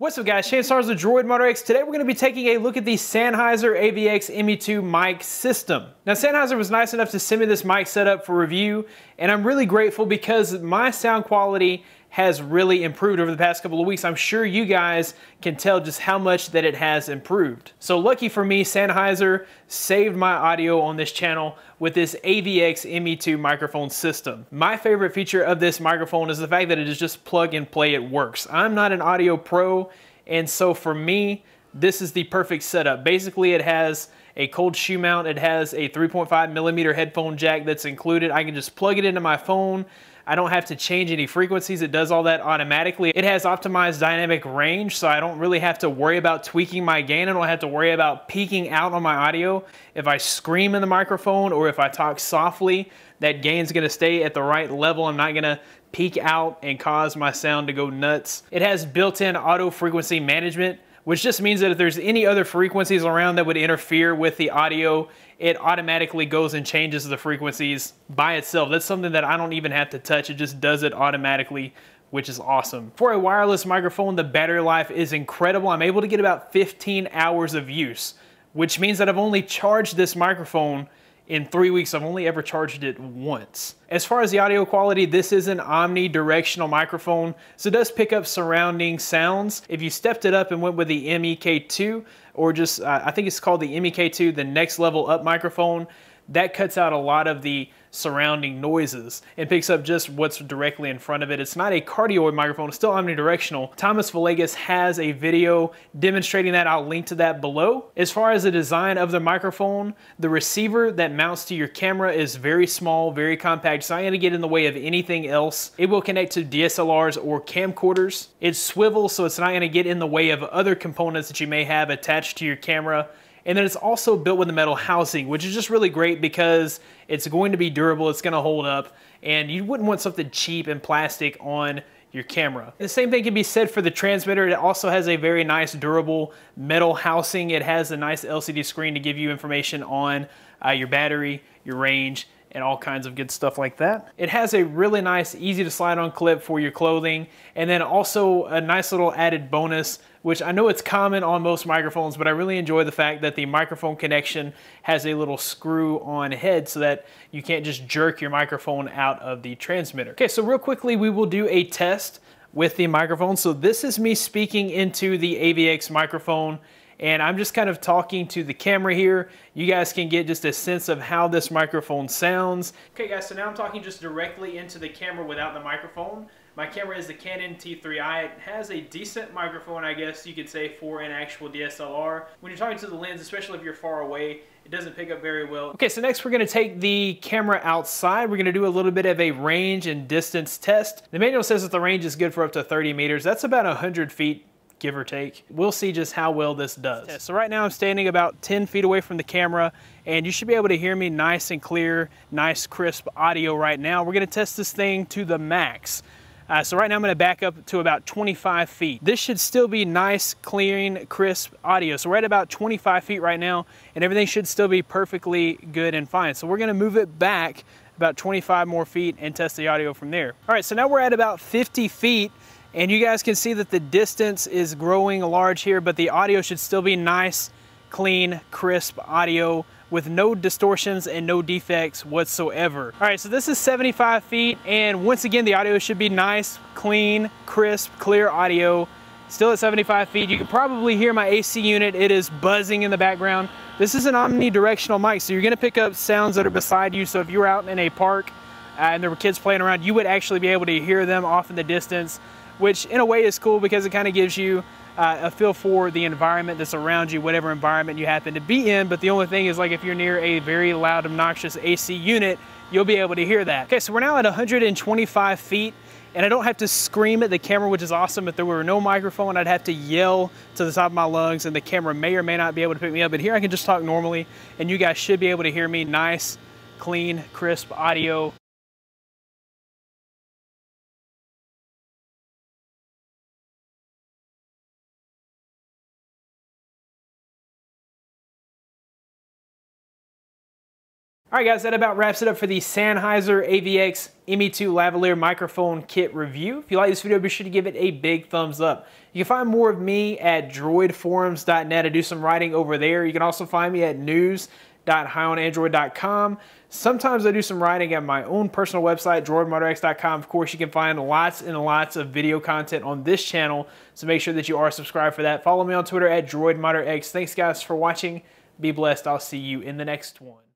What's up guys, Sennheiser the Droid Motor X. Today we're going to be taking a look at the Sennheiser AVX ME2 mic system. Now Sennheiser was nice enough to send me this mic setup for review, and I'm really grateful because my sound quality has really improved over the past couple of weeks. I'm sure you guys can tell just how much that it has improved. So lucky for me, Sennheiser saved my audio on this channel with this AVX ME2 microphone system. My favorite feature of this microphone is the fact that it is just plug and play, it works. I'm not an audio pro, and so for me, this is the perfect setup. Basically, it has a cold shoe mount, it has a 3.5mm headphone jack that's included. I can just plug it into my phone. I don't have to change any frequencies. It does all that automatically. It has optimized dynamic range, so I don't really have to worry about tweaking my gain. I don't have to worry about peaking out on my audio. If I scream in the microphone or if I talk softly, that gain's gonna stay at the right level. I'm not gonna peak out and cause my sound to go nuts. It has built-in auto frequency management, which just means that if there's any other frequencies around that would interfere with the audio, it automatically goes and changes the frequencies by itself. That's something that I don't even have to touch. It just does it automatically, which is awesome. For a wireless microphone, the battery life is incredible. I'm able to get about 15 hours of use, which means that I've only charged this microphone in 3 weeks. I've only ever charged it once. As far as the audio quality, this is an omnidirectional microphone, so it does pick up surrounding sounds. If you stepped it up and went with the MEK2, or just, I think it's called the MEK2, the next level up microphone, that cuts out a lot of the surrounding noises and picks up just what's directly in front of it. It's not a cardioid microphone, it's still omnidirectional. Thomas Villegas has a video demonstrating that. I'll link to that below. As far as the design of the microphone, the receiver that mounts to your camera is very small, very compact. It's not going to get in the way of anything else. It will connect to DSLRs or camcorders. It swivels, so it's not going to get in the way of other components that you may have attached to your camera. And then it's also built with a metal housing, which is just really great because it's going to be durable, it's going to hold up, and you wouldn't want something cheap and plastic on your camera. The same thing can be said for the transmitter. It also has a very nice durable metal housing. It has a nice LCD screen to give you information on your battery, your range, and all kinds of good stuff like that. It has a really nice, easy to slide on clip for your clothing, and then also a nice little added bonus, which I know it's common on most microphones, but I really enjoy the fact that the microphone connection has a little screw on head so that you can't just jerk your microphone out of the transmitter. Okay, so real quickly, we will do a test with the microphone. So this is me speaking into the AVX microphone, and I'm just kind of talking to the camera here. You guys can get just a sense of how this microphone sounds. Okay guys, so now I'm talking just directly into the camera without the microphone. My camera is the Canon T3i. It has a decent microphone, I guess you could say, for an actual DSLR. When you're talking to the lens, especially if you're far away, it doesn't pick up very well. Okay, so next we're gonna take the camera outside. We're gonna do a little bit of a range and distance test. The manual says that the range is good for up to 30 meters. That's about 100 feet. Give or take. We'll see just how well this does. So right now I'm standing about 10 feet away from the camera, and you should be able to hear me nice and clear, nice crisp audio right now. We're gonna test this thing to the max. So right now I'm gonna back up to about 25 feet. This should still be nice, clean, crisp audio. So we're at about 25 feet right now, and everything should still be perfectly good and fine. So we're gonna move it back about 25 more feet and test the audio from there. All right, so now we're at about 50 feet, and you guys can see that the distance is growing large here, but the audio should still be nice, clean, crisp audio with no distortions and no defects whatsoever. All right, so this is 75 feet, and once again, the audio should be nice, clean, crisp, clear audio. Still at 75 feet. You can probably hear my AC unit. It is buzzing in the background. This is an omnidirectional mic, so you're gonna pick up sounds that are beside you. So if you were out in a park and there were kids playing around, you would actually be able to hear them off in the distance, which in a way is cool because it kind of gives you a feel for the environment that's around you, whatever environment you happen to be in. But the only thing is, like, if you're near a very loud, obnoxious AC unit, you'll be able to hear that. Okay, so we're now at 125 feet, and I don't have to scream at the camera, which is awesome. If there were no microphone, I'd have to yell to the top of my lungs, and the camera may or may not be able to pick me up. But here I can just talk normally, and you guys should be able to hear me nice, clean, crisp audio. All right, guys, that about wraps it up for the Sennheiser AVX ME2 lavalier microphone kit review. If you like this video, be sure to give it a big thumbs up. You can find more of me at droidforums.net. I do some writing over there. You can also find me at news.highonandroid.com. Sometimes I do some writing at my own personal website, droidmotorx.com. Of course, you can find lots and lots of video content on this channel, so make sure that you are subscribed for that. Follow me on Twitter at droidmotorx. Thanks, guys, for watching. Be blessed. I'll see you in the next one.